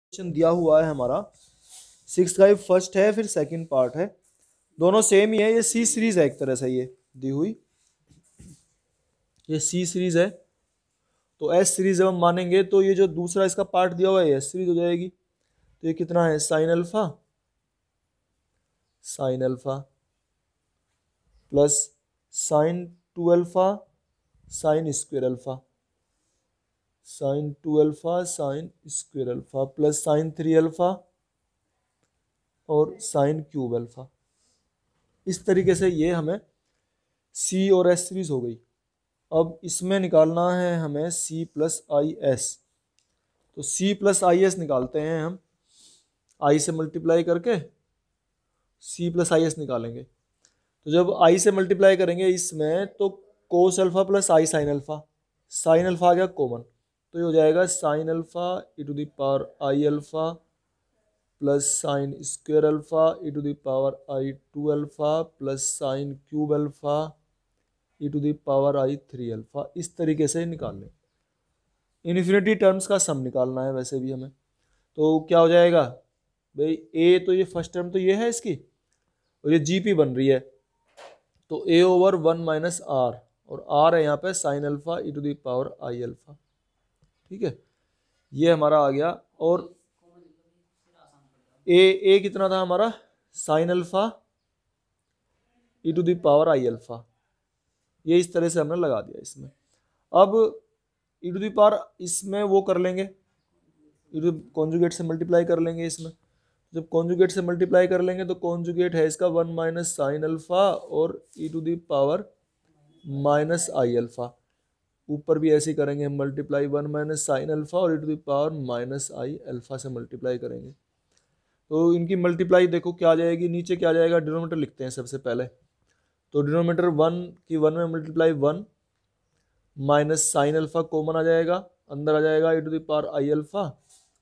Question दिया हुआ है हमारा 6 का फर्स्ट है फिर सेकंड पार्ट है, दोनों सेम ही है। ये सी सीरीज है एक तरह से, ये दी हुई ये सी सीरीज है। तो एस सीरीज जब हम मानेंगे तो ये जो दूसरा इसका पार्ट दिया हुआ है एस सीरीज हो जाएगी। तो ये कितना है sine alpha plus sine 2 alpha sine square alpha, sine 2 alpha sine square alpha plus sine 3 alpha और साइन क्यूब अल्फा। इस तरीके से ये हमें सी और एस सीरीज हो गई। अब इसमें निकालना है हमें सी प्लस आई एस। तो सी प्लस आई एस निकालते हैं हम, आई से मल्टीप्लाई करके सी प्लस आई एस निकालेंगे। तो जब आई से मल्टीप्लाई करेंगे इसमें तो cos alpha plus i sine alpha आ गया कॉमन, तो ये हो जाएगा sine alpha e to the power i alpha plus sine square alpha e to the power i 2 alpha plus sine cube alpha e to the power i 3 alpha. इस तरीके से निकाल लें। इन्फिनिटी टर्म्स का सम निकालना है वैसे भी हमें। तो क्या हो जाएगा भाई, ए तो ये फर्स्ट टर्म तो ये है इसकी, और ये जी पी बन रही है, तो ए ओवर 1 माइनस आर, और आर है यहाँ पे sine alpha e to the power i alpha. ठीक है, ये हमारा आ गया। और ए कितना था हमारा, sine alpha e to the power i alpha. ये इस तरह से हमने लगा दिया इसमें। अब ई टू द पावर इसमें वो कर लेंगे, ई टू कॉन्जुगेट से मल्टीप्लाई कर लेंगे इसमें। जब कॉन्जुगेट से मल्टीप्लाई कर लेंगे तो कॉन्जुगेट है इसका 1 माइनस साइन अल्फा और e to the power minus i alpha. ऊपर भी ऐसे ही करेंगे हम मल्टीप्लाई, 1 माइनस साइन अल्फा और e to the power minus i alpha से मल्टीप्लाई करेंगे। तो इनकी मल्टीप्लाई देखो क्या आ जाएगी, नीचे क्या आ जाएगा, डिनोमीटर लिखते हैं सबसे पहले। तो डिनोमीटर 1 की 1 में multiply 1 minus sine alpha common आ जाएगा, अंदर आ जाएगा e to the power i alpha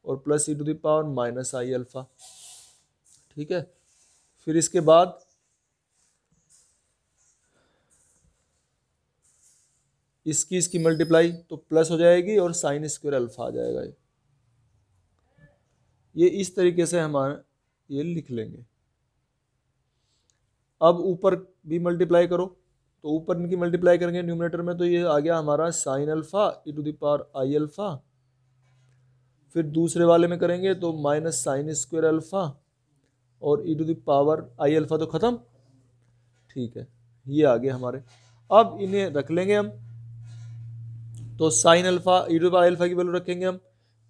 और plus e to the power minus i alpha. ठीक है, फिर इसके बाद इसकी मल्टीप्लाई तो प्लस हो जाएगी और साइन स्क्वायर अल्फा आ जाएगा। ये इस तरीके से हमारा ये लिख लेंगे। अब ऊपर भी मल्टीप्लाई करो, तो ऊपर इनकी मल्टीप्लाई करेंगे न्यूमरेटर में, तो ये आ गया हमारा sine alpha e to the power i alpha. फिर दूसरे वाले में करेंगे तो माइनस साइन स्क्वायर अल्फा और e to the power i alpha, तो खत्म। ठीक है, ये आ गए हमारे। अब इन्हें रख लेंगे हम, तो sine alpha e to the power alpha की वैल्यू रखेंगे हम,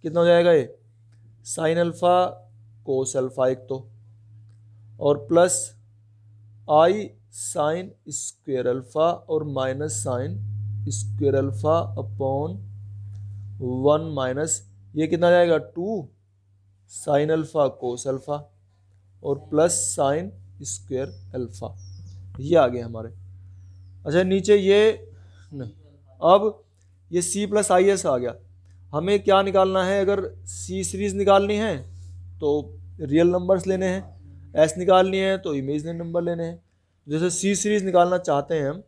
कितना हो जाएगा ये साइन अल्फा कोस अल्फा एक तो, और plus i sign square alpha और minus sign square alpha upon 1 minus ये कितना जाएगा 2 साइन अल्फा कोस अल्फा और प्लस साइन स्क्वेयर अल्फा। ये आ गए हमारे। अच्छा नीचे ये नहीं, अब ये सी प्लस आई एस आ गया। हमें क्या निकालना है, अगर सी सीरीज निकालनी है तो रियल नंबर्स लेने हैं, एस निकालनी है तो इमेजनरी नंबर लेने हैं। जैसे सी सीरीज निकालना चाहते हैं हम,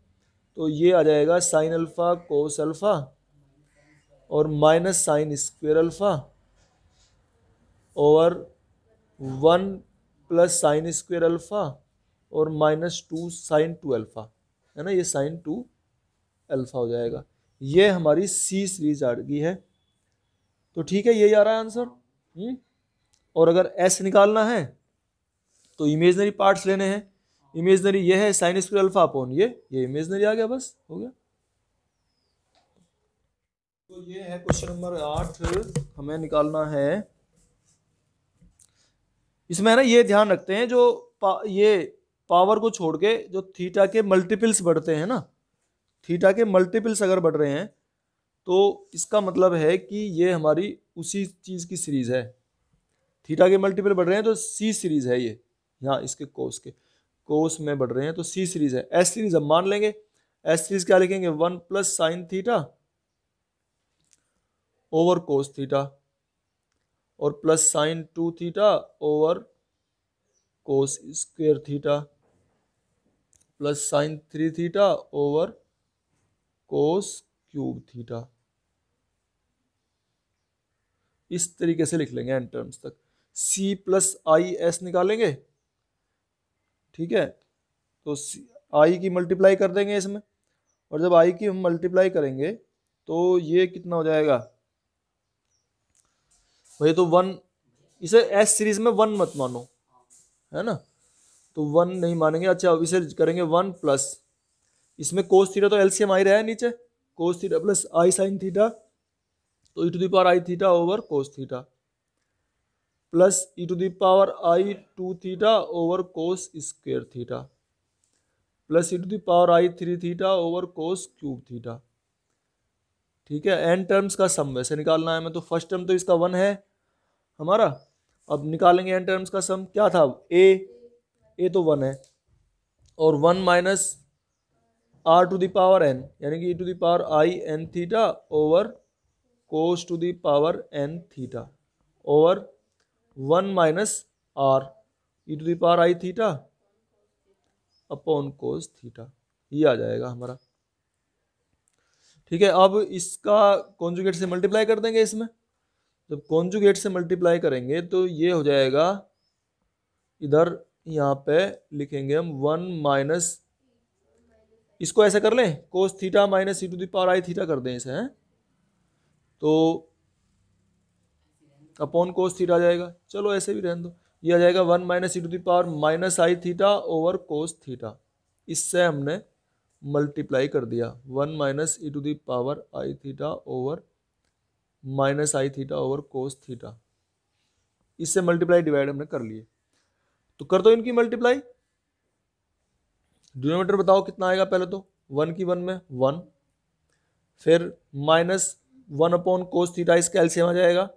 तो ये आ जाएगा साइन अल्फा कोस अल्फा और minus sign square alpha over 1 plus sine square alpha और माइनस 2 साइन 2 अल्फा, है ना, ये साइन 2 अल्फा हो जाएगा। ये हमारी सी सीरीज आ गई है। तो ठीक है, यही आ रहा है आंसर। और अगर एस निकालना है तो इमेजनरी पार्ट्स लेने हैं। इमेजनरी ये है साइन स्क्वायर अल्फा अपॉन ये इमेजनरी आ गया, बस हो गया। तो ये है क्वेश्चन नंबर 8। हमें निकालना है, इसमें है ना ये ध्यान रखते हैं जो ये पावर को छोड़ के जो थीटा के मल्टीपल्स बढ़ते हैं ना, थीटा के मल्टीपल्स अगर बढ़ रहे हैं तो इसका मतलब है कि ये हमारी उसी चीज की सीरीज है। थीटा के मल्टीपल बढ़ रहे हैं तो सी सीरीज है ये, यहाँ इसके कोस में बढ़ रहे हैं तो सी सीरीज है। एस सीरीज हम मान लेंगे, एस सीरीज क्या लिखेंगे 1 plus sine theta over cos theta और plus sine 2 theta over cos square theta plus sine 3 theta over cos cube theta. इस तरीके से लिख लेंगे एन टर्म्स तक। सी प्लस आई एस निकालेंगे, ठीक है, तो आई की मल्टीप्लाई कर देंगे इसमें, और जब आई की हम मल्टीप्लाई करेंगे तो ये कितना हो जाएगा भाई, तो वन, इसे एस सीरीज में वन मत मानो, है ना, तो वन नहीं मानेंगे। अच्छा अब इसे करेंगे वन प्लस, इसमें कोस थीटा तो एलसीएम आ ही रहा है नीचे, cos theta plus i sine theta, तो e to the power i theta over cos theta, plus e to the power i two theta over cos square theta, plus e to the power i three theta over cos cube theta. ठीक है, N terms का सम वैसे निकालना है हमें, तो first term तो इसका वन है हमारा, अब निकालेंगे एन टर्म्स का सम, क्या था ए तो वन है, और one minus r to the power n, यानी कि e to the power i n theta over cos to the power n theta, over one minus r e to the power i theta upon cos theta, ये आ जाएगा हमारा। ठीक है, अब इसका कॉन्जुगेट से मल्टीप्लाई कर देंगे इसमें, जब कॉन्जुगेट से मल्टीप्लाई करेंगे तो ये हो जाएगा, इधर यहाँ पे लिखेंगे हम वन माइनस, इसको ऐसे कर लें cos theta minus e to the power i theta कर दें इसे, हैं, तो अपॉन कोस थीटा आ जाएगा, चलो ऐसे भी रहने दो, ये आ जाएगा one minus e to the power minus i theta over cos theta, इससे हमने मल्टीप्लाई कर दिया, one minus e to the power i theta over minus i theta over cos theta, इससे मल्टीप्लाई डिवाइड हमने कर लिए। तो कर दो इनकी मल्टीप्लाई, डिनोमिनेटर बताओ कितना आएगा, पहले तो वन की वन में वन, फिर minus one upon cos theta, इसका एलसीएम आ जाएगा,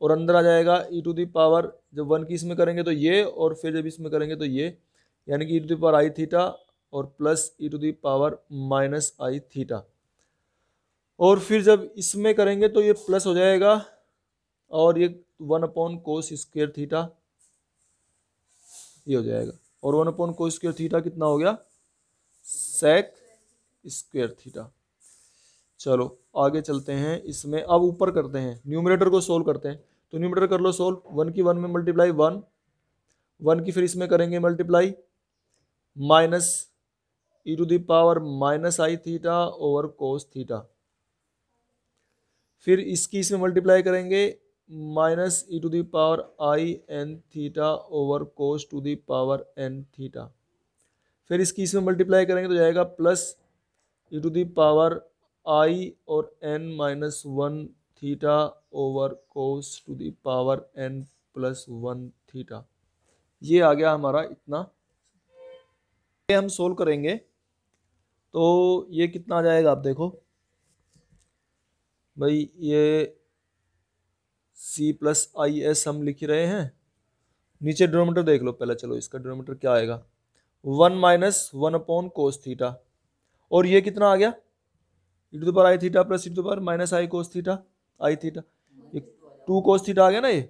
और अंदर आ जाएगा ई टू दी पावर, जब वन की इसमें करेंगे तो ये, और फिर जब इसमें करेंगे तो ये, यानी कि e to the power i theta और plus e to the power minus i theta, और फिर जब इसमें करेंगे तो ये प्लस हो जाएगा, और ये वन अपॉन कोस स्क्वेयर थीटा, ये हो जाएगा, और वन अपॉन कोस स्क्वेयर थीटा कितना हो गया, सेक स्क्वेयर थीटा। चलो आगे चलते हैं, इसमें अब ऊपर करते हैं, न्यूमरेटर को सोल्व करते हैं, तो न्यूमरेटर कर लो सोल्व, वन की वन में मल्टीप्लाई वन, वन की फिर इसमें करेंगे multiply minus e to the power minus i theta over cos theta, फिर इसकी इसमें मल्टीप्लाई करेंगे minus e to the power i n theta over cos to the power n theta, फिर इसकी इसमें मल्टीप्लाई करेंगे तो जाएगा plus e to the power i और n minus one theta over cos to the power n plus one theta, ये आ गया हमारा इतना। ये हम सोल्व करेंगे तो ये कितना आ जाएगा, आप देखो भाई, ये सी प्लस आई एस हम लिख रहे हैं, नीचे डिनोमिनेटर देख लो पहले, चलो इसका डिनोमिनेटर क्या आएगा, one minus one upon cos theta, और ये कितना आ गया e to the power i theta plus e to the power minus i cos theta i theta, ये टू कोस थीटा आ गया ना ये,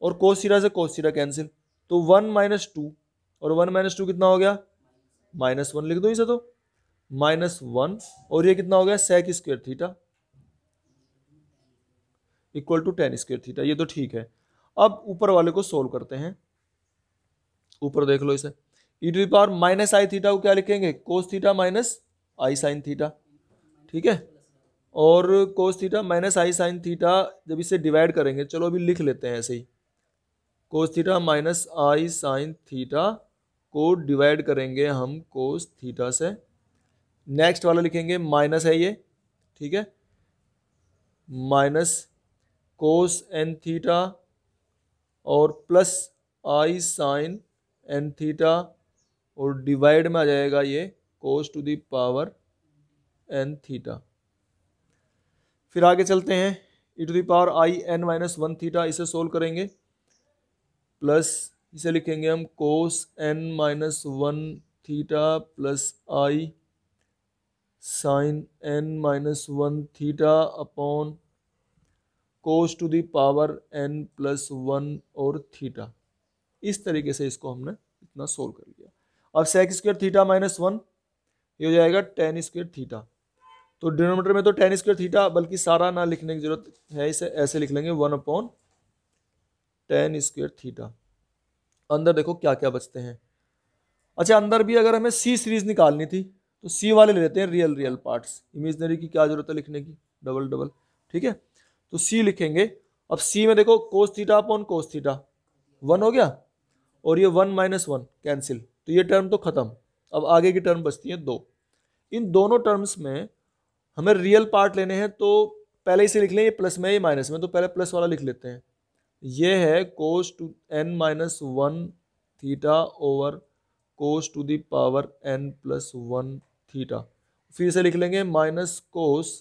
और कोस थीटा से कोस थीटा कैंसिल, तो वन माइनस टू, और वन माइनस टू कितना हो गया, माइनस वन लिख दो इसे, तो माइनस वन, और ये कितना हो गया sec square theta equal to tan square theta, ये तो ठीक है। अब ऊपर वाले को सोल्व करते हैं, ऊपर देख लो इसे, e to the power minus i theta को क्या लिखेंगे, cos theta minus i sine theta, ठीक है, और cos theta minus i sine theta, जब इसे डिवाइड करेंगे, चलो अभी लिख लेते हैं ऐसे ही, कोस theta minus i sine theta को डिवाइड करेंगे हम कोस थीटा से, नेक्स्ट वाला लिखेंगे माइनस है ये, ठीक है, माइनस कोस एन थीटा और plus i sine n theta, और डिवाइड में आ जाएगा ये cos to the power n theta. फिर आगे चलते हैं, e to the power i n minus one theta, इसे सोल्व करेंगे, प्लस इसे लिखेंगे हम cos n minus one theta plus i sine n minus one theta upon cos to the power n plus one और theta, इस तरीके से इसको हमने इतना सोल्व कर लिया। अब sec square theta minus one, ये हो जाएगा टेन स्क्वायर थीटा, तो डिनोमिनेटर में तो टेन स्क्वायर थीटा, बल्कि सारा ना लिखने की जरूरत है, इसे ऐसे लिख लेंगे 1/10 स्क्वायर थीटा। अंदर देखो क्या क्या बचते हैं। अच्छा, अंदर भी अगर हमें सी सीरीज निकालनी थी तो सी वाले ले लेते हैं, रियल रियल पार्ट्स, इमेजनरी की क्या जरूरत है लिखने की, डबल डबल। ठीक है, तो सी लिखेंगे। अब सी में देखो cos theta upon cos theta 1 हो गया, और ये 1 - 1 कैंसिल, तो ये टर्म तो खत्म। अब आगे की टर्म बचती है 2। इन दोनों टर्म्स में हमें रियल पार्ट लेने हैं, तो पहले इसे लिख लें, ये प्लस में ये माइनस में, तो पहले प्लस वाला लिख लेते हैं। ये है cos to n-1 theta over cos to the power n+1 theta. फिर इसे लिख लेंगे minus cos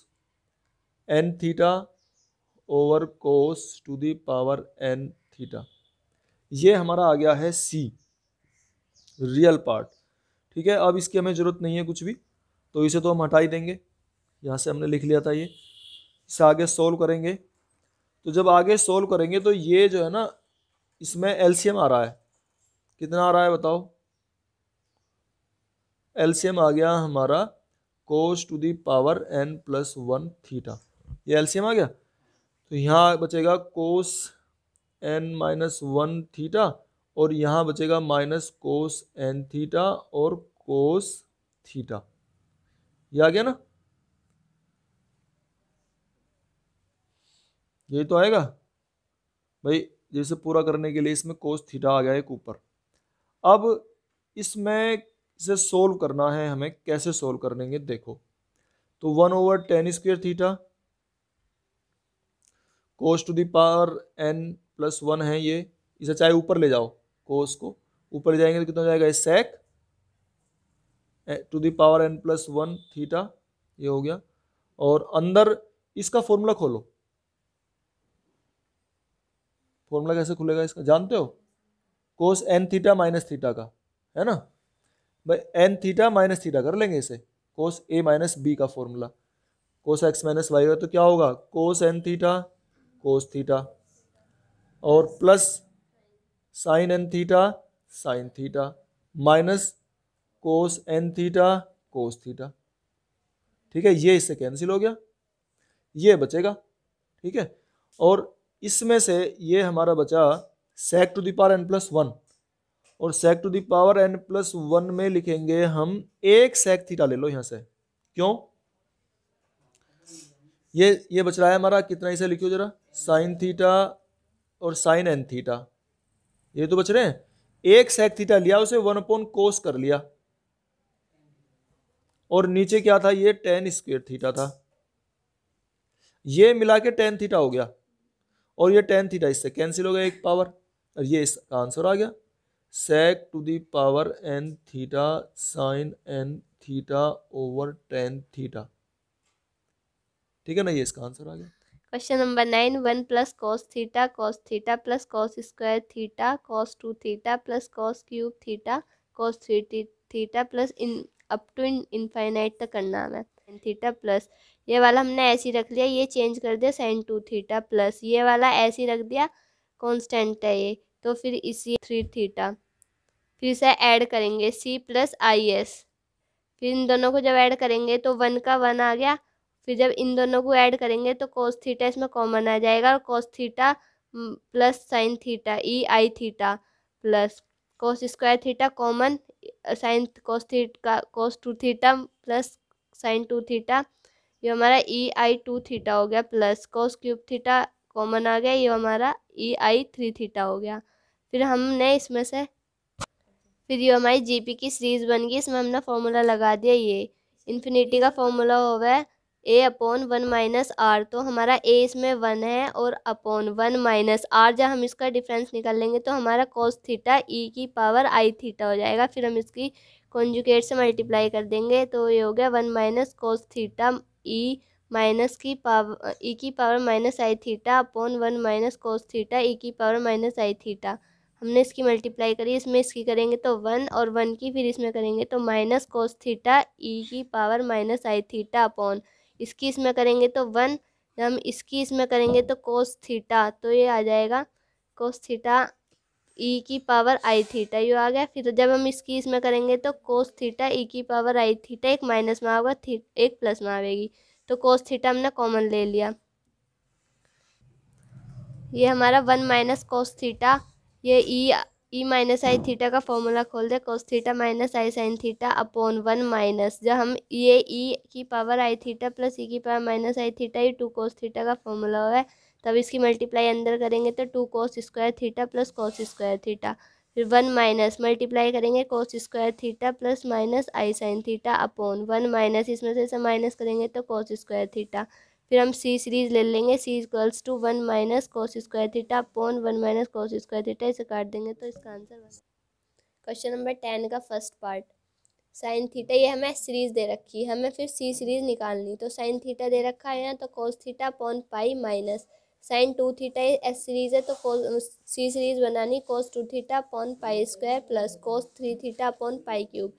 n theta over cos to the power n theta. ये हमारा आ गया है सी, रियल पार्ट। ठीक है, अब इसकी हमें जरूरत नहीं है कुछ भी, तो इसे तो हम हटा ही देंगे, यहाँ से हमने लिख लिया था ये। इसे आगे सोल्व करेंगे, तो जब आगे सोल्व करेंगे तो ये जो है ना, इसमें एलसीएम आ रहा है, कितना आ रहा है बताओ। एलसीएम आ गया हमारा cos to the power n+1 theta, ये एलसीएम आ गया। तो यहाँ बचेगा कोस n-1 थीटा, और यहाँ बचेगा माइनस कोस n थीटा और कोस थीटा। ये आ गया ना, यही तो आएगा भाई। जैसे पूरा करने के लिए इसमें कोस थीटा आ गया एक ऊपर। अब इसमें से सोल्व करना है हमें, कैसे सोल्व करेंगे देखो। तो 1/10 square theta cos to the power n+1 है ये, इसे चाहे ऊपर ले जाओ, कोस को ऊपर ले जाएंगे तो कितना हो जाएगा, sec to the power n+1 theta, ये हो गया। और अंदर इसका फॉर्मूला खोलो, फॉर्मूला कैसे खुलेगा इसका जानते हो, कोस n थीटा माइनस थीटा का, है ना भाई, n थीटा माइनस थीटा कर लेंगे इसे, कोस a माइनस b का फॉर्मूला, कोस x माइनस वाई का, तो क्या होगा कोस n थीटा कोस थीटा, और plus sign n theta sine theta, minus cos n theta cos theta. ठीक है, ये इससे कैंसिल हो गया, ये बचेगा। ठीक है, और इसमें से ये हमारा बचा सेक टू द पावर n+1, और सेक टू द पावर n+1 में लिखेंगे हम एक सेक थीटा ले लो यहाँ से, क्यों, ये बच रहा है हमारा कितना, इसे लिखो जरा, साइन थीटा और साइन n थीटा, ये तो बच रहे हैं। एक सेक थीटा लिया, उसे 1/कोस कर लिया, और नीचे क्या था, ये tan स्क्वायर थीटा था, ये मिला के tan थीटा हो गया, और ये tan थीटा इससे कैंसिल हो गया एक पावर, और ये इसका आंसर आ गया, sec to the power n theta sine n theta over tan theta. ठीक है ना, ये इसका आंसर आ गया। Question number 9, 1 plus cos theta plus cos square theta cos 2 theta plus cos cube theta cos 3 theta plus up to infinite तक करना है थीटा प्लस, ये वाला हमने ऐसे ही रख लिया, ये चेंज कर दिया sin 2 थीटा प्लस ये वाला ऐसे ही रख दिया, कांस्टेंट है ये, तो फिर इसी 3 थीटा, फिर इसे ऐड करेंगे c प्लस IS, फिर इन दोनों को जब ऐड करेंगे तो 1 का 1 आ गया, फिर जब इन दोनों को ऐड करेंगे तो cos थीटा इसमें कॉमन आ जाएगा, और cos theta plus sine theta EI theta plus cos square theta common, sine cos theta cos 2 theta plus sine 2 theta, ये हमारा EI 2 थीटा हो गया, plus cos cube theta common आ गया, ये हमारा EI 3 थीटा हो गया। फिर हमने इसमें से, फिर ये हमारी जीपी की सीरीज बन गई, इसमें हमने फॉर्मूला लगा दिया, ये इन्फिनिटी का फॉर्मूला होगा a/1 - r, तो हमारा a इसमें 1 है और अपॉन 1 - r, जब हम इसका डिफरेंस निकाल लेंगे तो हमारा cos थीटा e⁻I थीटा हो जाएगा, फिर हम इसकी कॉन्जुगेट से मल्टीप्लाई कर देंगे, तो ये हो गया 1 - cos theta e⁻I theta upon 1 - cos theta e⁻I theta. हमने इसकी मल्टीप्लाई करी, इसमें इसकी करेंगे तो 1 और 1 की फिर इसमें करेंगे तो minus cos theta e⁻I theta upon, इसकी इसमें करेंगे तो 1, जब हम इसकी इसमें करेंगे तो cos थीटा, तो ये आ जाएगा cos थीटा e⁻I थीटा, ये आ गया। फिर जब हम इसकी इसमें करेंगे तो cos थीटा e⁻I थीटा, एक माइनस में आएगा एक प्लस में आएगी, तो cos थीटा हमने कॉमन ले लिया। ये हमारा 1 माइनस cos थीटा, ये ई माइनस आई थीटा का फॉर्मूला खोल दे, cos theta minus i sine theta upon 1 minus, जब हम ये ई की पावर आई थीटा प्लस ई की पावर माइनस आई थीटा, ये 2 cos थीटा का फॉर्मूला है, तब इसकी मल्टीप्लाई अंदर करेंगे तो 2 cos square theta plus cos square theta, फिर 1 माइनस मल्टीप्लाई करेंगे cos square theta plus minus i sine theta upon 1 minus, इसमें से माइनस करेंगे तो cos स्क्वायर थीटा, फिर हम सी सीरीज ले लेंगे, C equals to 1 minus cos square theta upon 1 minus cos square theta, इसे काट देंगे तो इसका आंसर बना। क्वेश्चन नंबर 10 का फर्स्ट पार्ट, साइन थीटा, ये हमें सीरीज दे रखी है, हमें फिर सी सीरीज निकालनी, तो साइन थीटा दे रखा है यहाँ, तो cos theta upon pi minus sine 2 theta s series है, तो सी सीरीज बनानी cos 2 theta upon pi square plus cos 3 theta upon pi cube,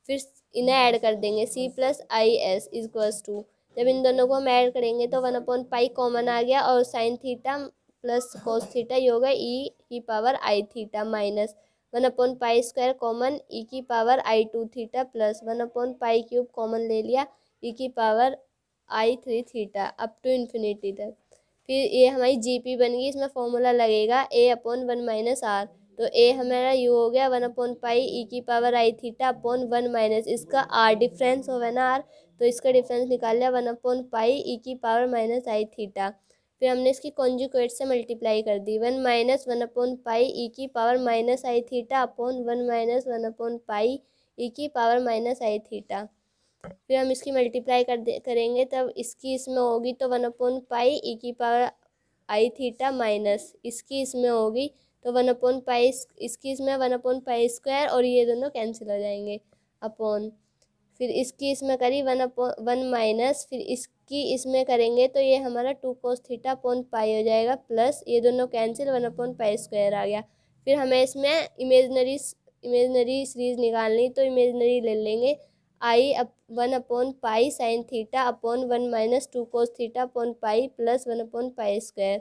फिर इन्हें ऐड कर देंगे c plus i s equals to, जब इन दोनों को हम ऐड करेंगे तो 1 अपॉन पाई कॉमन आ गया, और sine theta plus cos theta ये होगा ई की power i theta minus 1 upon pi square common e की power i 2 theta plus 1 upon pi cube common ले लिया ई की power i 3 theta up to infinity तक। फिर ये हमारी जीपी बन गई, इसमें फॉर्मूला लगेगा ए अपॉन 1 माइनस आर, तो ए हमारा यू हो गया 1 अपॉन पाई ई की power i theta upon 1 minus, इसका आर डिफरेंस होगा ना आर, तो इसका डिफरेंस निकाल लिया 1 अपॉन पाई ई की पावर माइनस आई थीटा, फिर हमने इसकी कॉन्जुगेट से मल्टीप्लाई कर दी 1 माइनस 1 अपॉन पाई ई की power minus i theta upon 1 minus 1 upon pi e की पावर माइनस आई थीटा, फिर हम इसकी मल्टीप्लाई करेंगे तब इसकी इसमें होगी तो 1 अपॉन पाई ई की पावर आई थीटा माइनस इसकी इसमें होगी तो 1 अपॉन पाई, इसकी इसमें 1 अपॉन पाई स्क्वायर, और ये दोनों कैंसिल हो जाएंगे अपॉन, फिर इसकी इसमें करी 1 माइनस, फिर इसकी इसमें करेंगे तो ये हमारा 2 cos थीटा अपॉन पाई हो जाएगा प्लस ये दोनों कैंसिल 1 अपॉन पाई स्क्वायर आ गया, फिर हमें इसमें इमेजनरी सीरीज निकालनी, तो इमेजनरी ले लेंगे आई 1 अपॉन पाई sine theta upon 1 minus 2 cos theta upon pi plus 1 upon pi square,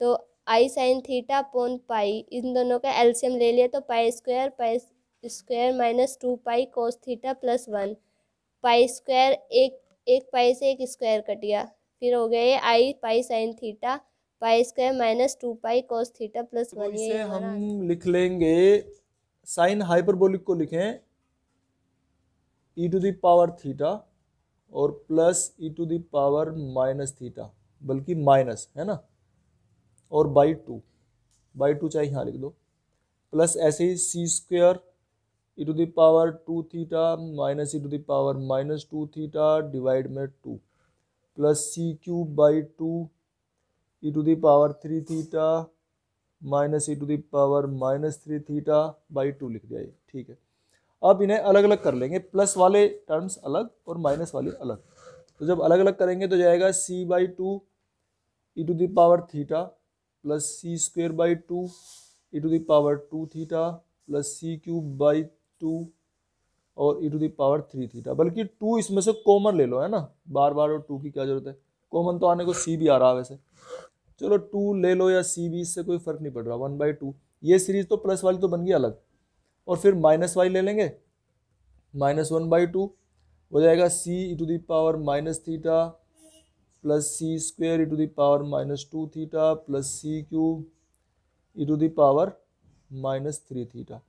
तो आई साइन थीटा अपॉन पाई, इन दोनों का एलसीएम ले लिया तो पाई square minus 2 pi cos theta plus 1, pi square एक पाई से एक स्क्वायर कट गया, फिर हो गया ये i pi sine theta pi square minus 2 pi cos theta plus 1, तो ये इसे हमारा हम लिख लेंगे, साइन हाइपरबोलिक को लिखें e to the power theta और plus e to the power minus theta, बल्कि माइनस है ना, और बाई टू चाहे यहाँ लिख दो, प्लस ऐसे ही C square e to the power 2 theta minus e to the power minus 2 theta divide में 2 plus C cube by 2 e to the power 3 theta minus e to the power minus 3 theta by 2 लिख दिया ये, ठीक है। अब इन्हें अलग अलग कर लेंगे, प्लस वाले टर्म्स अलग और माइनस वाले अलग, तो जब अलग अलग करेंगे तो जाएगा C by 2 e to the power theta plus C square by 2 e to the power 2 theta plus C cube by 2 और e to the power 3 theta, बल्कि 2 इसमें से कॉमन ले लो है ना, बार बार और 2 की क्या जरूरत है, कॉमन तो आने को सी भी आ रहा है वैसे, चलो 2 ले लो या सी भी, इससे कोई फर्क नहीं पड़ रहा, 1/2, ये सीरीज तो प्लस वाली तो बन गई अलग, और फिर माइनस वाली ले लेंगे, माइनस 1/2 हो जाएगा C e to the power minus theta plus C square e to the power minus 2 theta plus C cube e to the power minus 3 theta,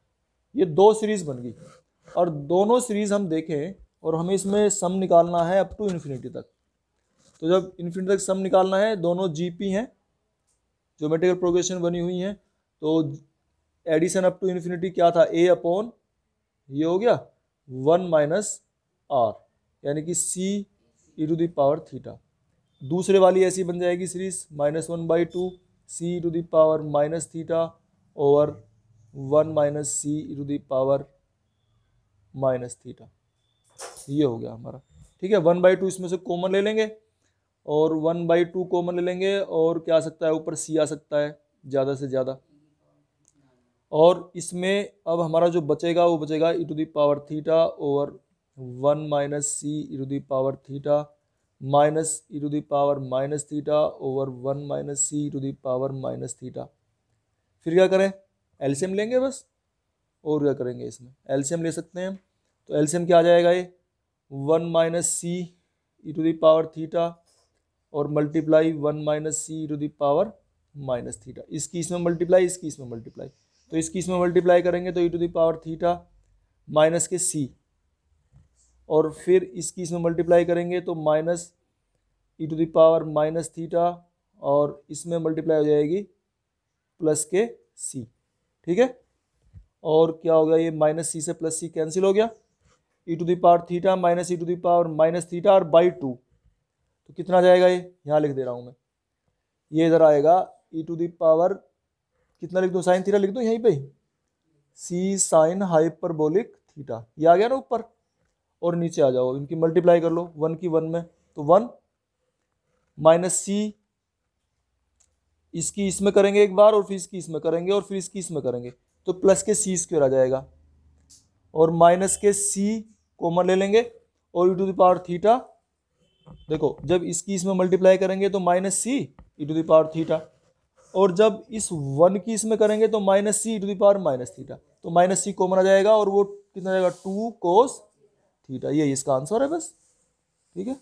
ये 2 सीरीज बन गई, और दोनों सीरीज हम देखें और हमें इसमें सम निकालना है अप टू इन्फिनिटी तक, तो जब इन्फिनिटी तक सम निकालना है, दोनों जीपी हैं, ज्योमेट्रिकल प्रोग्रेशन बनी हुई हैं, तो एडिशन अप टू इन्फिनिटी क्या था, ए अपॉन ये हो गया 1 माइनस आर, यानी कि c e to the power theta, दूसरे वाली ऐसी बन जाएगी series -1/2 c e to the power minus theta over 1 minus C e to the power minus theta, ये हो गया हमारा, ठीक है। 1/2 इसमें से कॉमन ले लेंगे और 1/2 कॉमन ले लेंगे, और क्या आ सकता है, ऊपर सी आ सकता है ज़्यादा से ज़्यादा, और इसमें अब हमारा जो बचेगा वो बचेगा e to the power theta over 1 minus C e to the power theta minus e to the power minus theta over 1 minus C e to the power minus theta, फिर क्या करें, एलसीएम लेंगे बस, और क्या करेंगे, इसमें एलसीएम ले सकते हैं, तो एलसीएम क्या आ जाएगा, ये 1 minus C e to the power theta और multiply 1 minus C e to the power minus theta. इसकी इसमें मल्टीप्लाई, इसकी इसमें मल्टीप्लाई, तो इसकी इसमें मल्टीप्लाई करेंगे तो e to the power theta minus के सी, और फिर इसकी इसमें मल्टीप्लाई करेंगे तो minus e to the power minus theta, और इसमें मल्टीप्लाई हो जाएगी प्लस के सी। ठीक है, और क्या हो गया, ये माइनस सी से प्लस सी कैंसिल हो गया, e to the power theta minus e to the power minus theta और बाई 2, तो कितना आ जाएगा, ये यहाँ लिख दे रहा हूँ मैं, ये इधर आएगा ई टू द पावर कितना लिख दूँ, साइन थीटा लिख दूँ यहीं पे, सी साइन हाइपरबोलिक थीटा, ये आ गया ना ऊपर, और नीचे आ जाओ, इनकी मल्टीप्लाई कर लो 1 की 1 में, तो 1 माइनस सी, इसकी इसमें करेंगे एक बार और फिर इसकी इसमें करेंगे और फिर इसकी इसमें करेंगे, तो प्लस के सी स्क्वायर आ जाएगा, और माइनस के सी कॉमन ले लेंगे, और e to the power theta, देखो जब इसकी इसमें मल्टीप्लाई करेंगे तो minus C e to the power theta, और जब इस 1 की इसमें करेंगे तो minus C e to the power minus theta, तो माइनस सी कॉमन आ जाएगा और वो कितना जाएगा 2 कोस थीटा। ये इसका आंसर है बस। ठीक है।